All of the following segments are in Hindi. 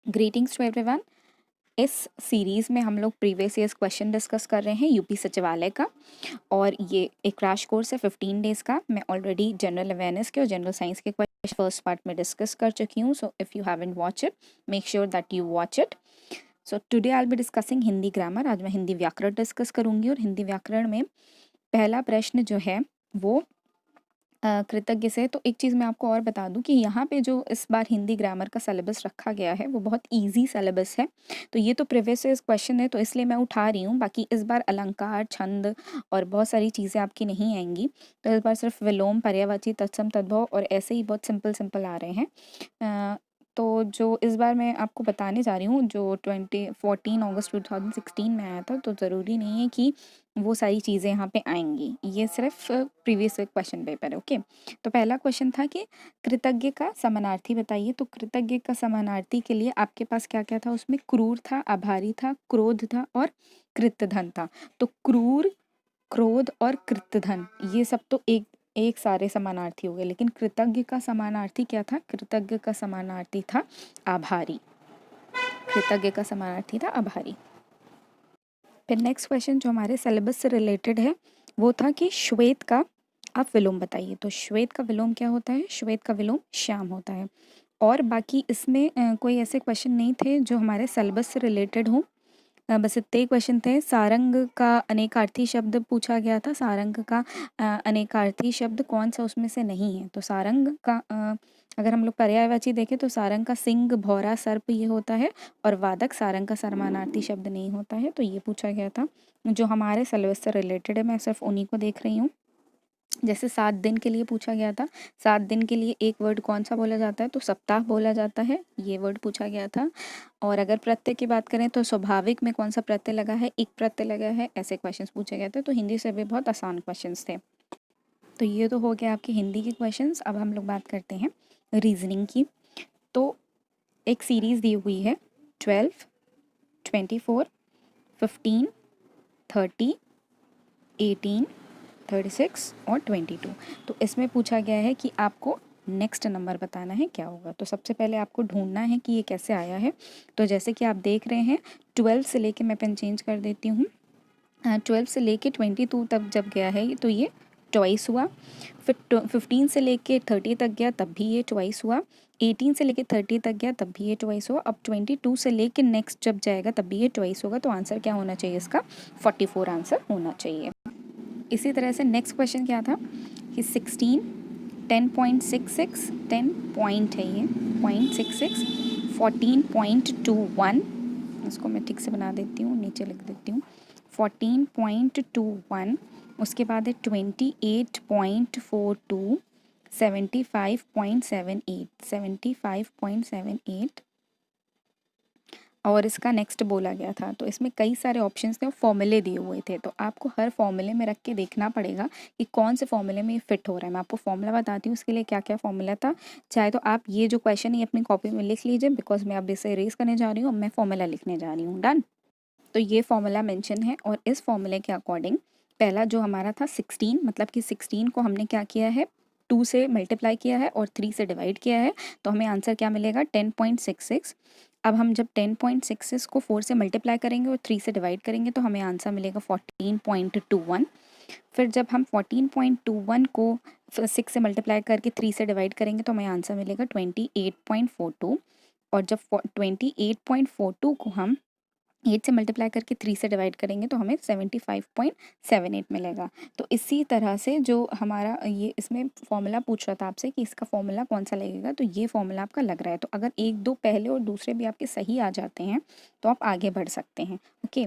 Greetings to everyone. इस सीरीज़ में हम लोग प्रीवियस ईयर्स क्वेश्चन डिस्कस कर रहे हैं यूपी सचिवालय का, और ये एक क्रैश कोर्स है 15 डेज़ का। मैं ऑलरेडी जनरल अवेयरनेस के और जनरल साइंस के क्वेश्चन फर्स्ट पार्ट में डिस्कस कर चुकी हूँ। So if you haven't watch it, make sure that you watch it. So today I will be discussing Hindi grammar. आज मैं हिंदी व्याकरण डिस्कस करूँगी, और हिंदी व्याकरण में पहला प्रश्न जो है वो कृतज्ञ से। तो एक चीज़ मैं आपको और बता दूं कि यहाँ पे जो इस बार हिंदी ग्रामर का सिलेबस रखा गया है वो बहुत इजी सिलेबस है। तो ये तो प्रीवियस ईयर्स क्वेश्चन है, तो इसलिए मैं उठा रही हूँ। बाकी इस बार अलंकार, छंद और बहुत सारी चीज़ें आपकी नहीं आएंगी। तो इस बार सिर्फ विलोम, पर्यायवाची, तत्सम, तद्भव और ऐसे ही बहुत सिंपल सिंपल आ रहे हैं। तो जो इस बार मैं आपको बताने जा रही हूँ, जो 14 अगस्त 2016 में आया था, तो ज़रूरी नहीं है कि वो सारी चीज़ें यहाँ पे आएंगी। ये सिर्फ प्रीवियस क्वेश्चन पेपर है। ओके, तो पहला क्वेश्चन था कि कृतज्ञ का समानार्थी बताइए। तो कृतज्ञ का समानार्थी के लिए आपके पास क्या क्या था? उसमें क्रूर था, आभारी था, क्रोध था और कृतधन था। तो क्रूर, क्रोध और कृतधन ये सब तो एक एक सारे समानार्थी हो गए, लेकिन कृतज्ञ का समानार्थी क्या था? कृतज्ञ का समानार्थी था आभारी। कृतज्ञ का समानार्थी था आभारी। फिर नेक्स्ट क्वेश्चन जो हमारे सिलेबस से रिलेटेड है वो था कि श्वेत का आप विलोम बताइए। तो श्वेत का विलोम क्या होता है? श्वेत का विलोम श्याम होता है। और बाकी इसमें कोई ऐसे क्वेश्चन नहीं थे जो हमारे सिलेबस से रिलेटेड हो। बस इतने ही क्वेश्चन थे। सारंग का अनेकार्थी शब्द पूछा गया था। सारंग का अनेकार्थी शब्द कौन सा उसमें से नहीं है? तो सारंग का अगर हम लोग पर्यायवाची देखें तो सारंग का सिंह, भौरा, सर्प ये होता है, और वादक सारंग का समानार्थी शब्द नहीं होता है। तो ये पूछा गया था जो हमारे सिलेबस से रिलेटेड है। मैं सिर्फ उन्हीं को देख रही हूँ। जैसे 7 दिन के लिए पूछा गया था। 7 दिन के लिए एक वर्ड कौन सा बोला जाता है? तो सप्ताह बोला जाता है। ये वर्ड पूछा गया था। और अगर प्रत्यय की बात करें तो स्वाभाविक में कौन सा प्रत्यय लगा है? एक प्रत्यय लगा है। ऐसे क्वेश्चंस पूछे गए थे। तो हिंदी से भी बहुत आसान क्वेश्चंस थे। तो ये तो हो गया आपके हिंदी के क्वेश्चंस। अब हम लोग बात करते हैं रीजनिंग की। तो एक सीरीज़ दी हुई है 12, 24, 15, 30, 18, 36 और 22। तो इसमें पूछा गया है कि आपको नेक्स्ट नंबर बताना है क्या होगा। तो सबसे पहले आपको ढूंढना है कि ये कैसे आया है। तो जैसे कि आप देख रहे हैं 12 से लेके, मैं पेन चेंज कर देती हूँ, 12 से लेके 22 तक जब गया है तो ये ट्वाइस हुआ। फिर 15 से लेके 30 तक गया तब भी ये ट्वाइस हुआ। 18 से लेके 30 तक गया तब भी ये ट्वाइस हुआ। अब 22 से लेके नेक्स्ट जब जाएगा तब भी ये ट्वाइस होगा। तो आंसर क्या होना चाहिए इसका? 44 आंसर होना चाहिए। इसी तरह से नेक्स्ट क्वेश्चन क्या था कि 16, 10.66, 10 पॉइंट है ये, 0.66, 14.21, इसको मैं ठीक से बना देती हूँ, नीचे लिख देती हूँ, 14.21। उसके बाद है 28.42, 75.78, 75.78। और इसका नेक्स्ट बोला गया था। तो इसमें कई सारे ऑप्शंस थे और फॉर्मूले दिए हुए थे। तो आपको हर फॉर्मूले में रख के देखना पड़ेगा कि कौन से फॉर्मूले में ये फिट हो रहा है। मैं आपको फॉर्मूला बताती हूँ उसके लिए क्या क्या फॉर्मूला था। चाहे तो आप ये जो क्वेश्चन है अपनी कॉपी में लिख लीजिए, बिकॉज मैं अब इसे इरेज करने जा रही हूँ। अब मैं फॉर्मूला लिखने जा रही हूँ। डन। तो ये फॉर्मूला मेंशन है, और इस फॉर्मूले के अकॉर्डिंग पहला जो हमारा था 16, मतलब कि 16 को हमने क्या किया है? 2 से मल्टीप्लाई किया है और 3 से डिवाइड किया है। तो हमें आंसर क्या मिलेगा? 10.66। अब हम जब 10.66 को 4 से मल्टीप्लाई करेंगे और 3 से डिवाइड करेंगे तो हमें आंसर मिलेगा 14.21। फिर जब हम 14.21 को 6 से मल्टीप्लाई करके 3 से डिवाइड करेंगे तो हमें आंसर मिलेगा 28.42। और जब 28.42 को हम 8 से मल्टीप्लाई करके 3 से डिवाइड करेंगे तो हमें 75.78 मिलेगा। तो इसी तरह से जो हमारा ये इसमें फॉर्मूला पूछ रहा था आपसे कि इसका फॉर्मूला कौन सा लगेगा, तो ये फॉर्मूला आपका लग रहा है। तो अगर एक दो पहले और दूसरे भी आपके सही आ जाते हैं तो आप आगे बढ़ सकते हैं। ओके,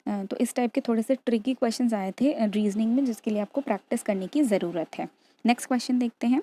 तो इस टाइप के थोड़े से ट्रिकी क्वेश्चन आए थे रीजनिंग में, जिसके लिए आपको प्रैक्टिस करने की ज़रूरत है। नेक्स्ट क्वेश्चन देखते हैं।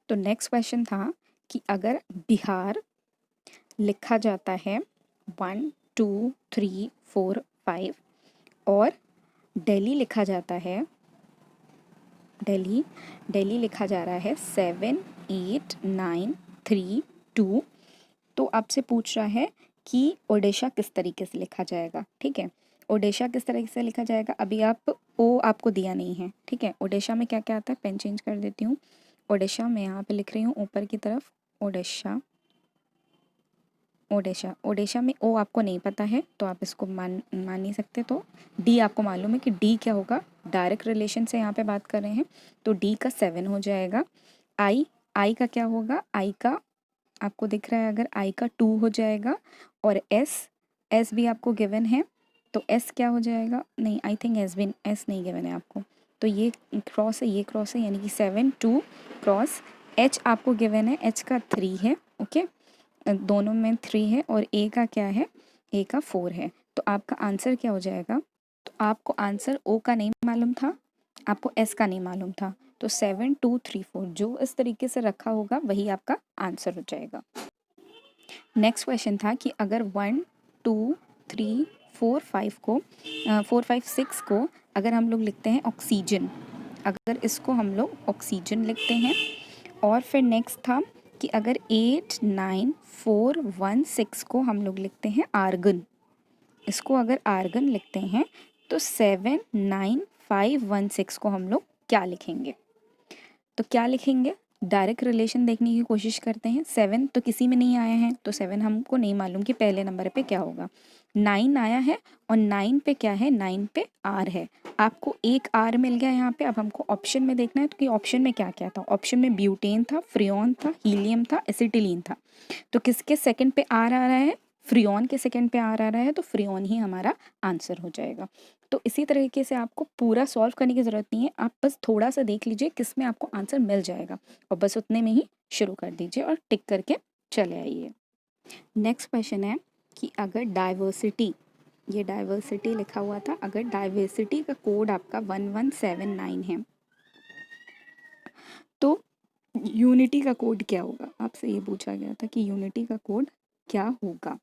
तो नेक्स्ट क्वेश्चन था कि अगर बिहार लिखा जाता है 1, 2, 3, 4, 5 और दिल्ली लिखा जाता है, दिल्ली लिखा जा रहा है 7, 8, 9, 3, 2। तो आपसे पूछ रहा है कि ओडिशा किस तरीके से लिखा जाएगा। ठीक है, ओडिशा किस तरीके से लिखा जाएगा। अभी आप ओ आपको दिया नहीं है। ठीक है, ओडिशा में क्या क्या आता है, पेन चेंज कर देती हूँ। ओडिशा में यहाँ पे लिख रही हूँ ऊपर की तरफ, ओडिशा ओडिशा, ओडिशा में ओ आपको नहीं पता है तो आप इसको मान नहीं सकते। तो डी आपको मालूम है कि डी क्या होगा, डायरेक्ट रिलेशन से यहाँ पे बात कर रहे हैं तो डी का 7 हो जाएगा। आई का क्या होगा, आई का आपको दिख रहा है, अगर आई का 2 हो जाएगा। और एस भी आपको गिवन है तो एस क्या हो जाएगा, नहीं आई थिंक एस नहीं गिवन है आपको, तो ये क्रॉस है ये क्रॉस है, यानी कि 7 2 क्रॉस। एच आपको गिवन है, एच का 3 है, ओके दोनों में 3 है। और ए का क्या है, ए का 4 है। तो आपका आंसर क्या हो जाएगा, तो आपको आंसर ओ का नहीं मालूम था, आपको एस का नहीं मालूम था, तो 7 2 3 4 जो इस तरीके से रखा होगा वही आपका आंसर हो जाएगा। नेक्स्ट क्वेश्चन था कि अगर 1 2 3 4 5 को 4 5 6 को अगर हम लोग लिखते हैं ऑक्सीजन, अगर इसको हम लोग ऑक्सीजन लिखते हैं। और फिर नेक्स्ट था कि अगर 8 9 4 1 6 को हम लोग लिखते हैं आर्गन, इसको अगर आर्गन लिखते हैं तो 7 9 5 1 6 को हम लोग क्या लिखेंगे, तो क्या लिखेंगे, डायरेक्ट रिलेशन देखने की कोशिश करते हैं। 7 तो किसी में नहीं आया है तो 7 हमको नहीं मालूम कि पहले नंबर पे क्या होगा। 9 आया है और 9 पे क्या है, 9 पे आर है, आपको एक आर मिल गया यहाँ पे। अब हमको ऑप्शन में देखना है तो कि ऑप्शन में क्या क्या था, ऑप्शन में ब्यूटेन था, फ्रियोन था, हीलियम था, एसिटिलीन था। तो किसके सेकंड पे आर आ रहा है, फ्रियोन के सेकंड पे आर आ रहा है, तो फ्रियोन ही हमारा आंसर हो जाएगा। तो इसी तरीके से आपको पूरा सॉल्व करने की ज़रूरत नहीं है, आप बस थोड़ा सा देख लीजिए किस में आपको आंसर मिल जाएगा और बस उतने में ही शुरू कर दीजिए और टिक करके चले आइए। नेक्स्ट क्वेश्चन है कि अगर डाइवर्सिटी, ये डाइवर्सिटी लिखा हुआ था, अगर डाइवर्सिटी का कोड आपका 1179 है तो यूनिटी का कोड क्या होगा, आपसे ये पूछा गया था कि यूनिटी का कोड क्या होगा।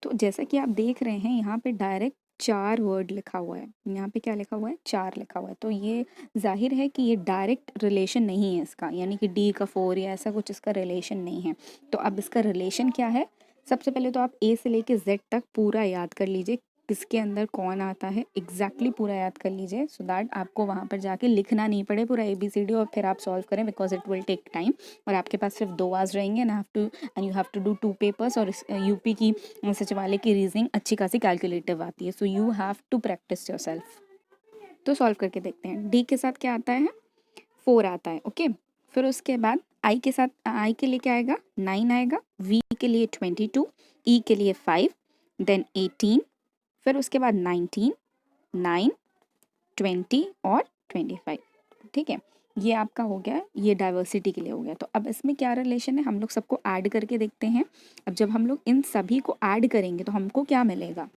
तो जैसा कि आप देख रहे हैं यहाँ पे डायरेक्ट 4 वर्ड लिखा हुआ है, यहाँ पे क्या लिखा हुआ है, 4 लिखा हुआ है, तो ये जाहिर है कि ये डायरेक्ट रिलेशन नहीं है इसका, यानी कि डी का 4 या ऐसा कुछ इसका रिलेशन नहीं है। तो अब इसका रिलेशन क्या है, सबसे पहले तो आप ए से लेके जेड तक पूरा याद कर लीजिए किसके अंदर कौन आता है, एग्जैक्टली पूरा याद कर लीजिए सो दैट आपको वहाँ पर जाके लिखना नहीं पड़े पूरा ABCD और फिर आप सॉल्व करें, because it will take time. और आपके पास सिर्फ 2 आवर्स रहेंगे and you have to do 2 papers. और यूपी की सचिवालय की रीजनिंग अच्छी खासी कैलकुलेटिव आती है, so you have to practice yourself. तो सॉल्व करके देखते हैं। डी के साथ क्या आता है, 4 आता है, ओके। फिर उसके बाद आई के साथ, आई के लिए क्या आएगा, 9 आएगा, वी के लिए 22, ई के लिए 5, देन 18, फिर उसके बाद 19 9 20 और 25, ठीक है। ये आपका हो गया, ये डाइवर्सिटी के लिए हो गया। तो अब इसमें क्या रिलेशन है, हम लोग सबको ऐड करके देखते हैं। अब जब हम लोग इन सभी को ऐड करेंगे तो हमको क्या मिलेगा,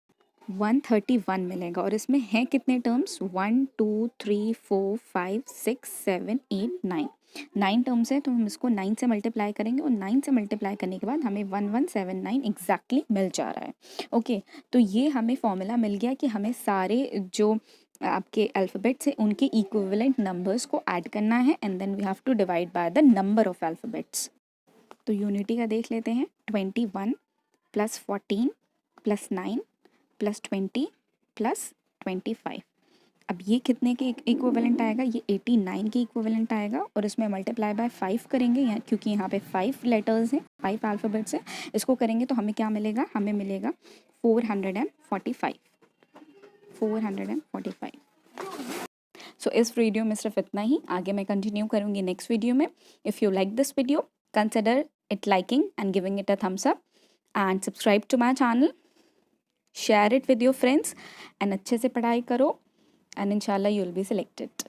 131 मिलेगा। और इसमें हैं कितने टर्म्स, 1 2 3 4 5 6 7 8 9, 9 टर्म्स है। तो हम इसको 9 से मल्टीप्लाई करेंगे और 9 से मल्टीप्लाई करने के बाद हमें 1179 एग्जैक्टली मिल जा रहा है, ओके। तो ये हमें फॉर्मूला मिल गया कि हमें सारे जो आपके अल्फ़ाबेट्स हैं उनके इक्विवेलेंट नंबर्स को ऐड करना है and then we have to divide by the number of alphabets. तो यूनिटी का देख लेते हैं, 21 प्लस 14 प्लस 9 प्लस 20 प्लस 25। अब ये कितने के इक्विवेलेंट आएगा, ये 89 के इक्विवेलेंट आएगा। और इसमें मल्टीप्लाई बाय 5 करेंगे क्योंकि यहाँ पे 5 लेटर्स हैं, 5 अल्फ़ाबेट्स हैं, इसको करेंगे तो हमें क्या मिलेगा, हमें मिलेगा 445, 445। सो इस वीडियो में सिर्फ इतना ही, आगे मैं कंटिन्यू करूँगी नेक्स्ट वीडियो में। If you like this video consider it liking and giving it a thumbs up and subscribe to my channel, share it with your friends and अच्छे से पढ़ाई करो एंड इंशाल्लाह यू विल बी सिलेक्टेड।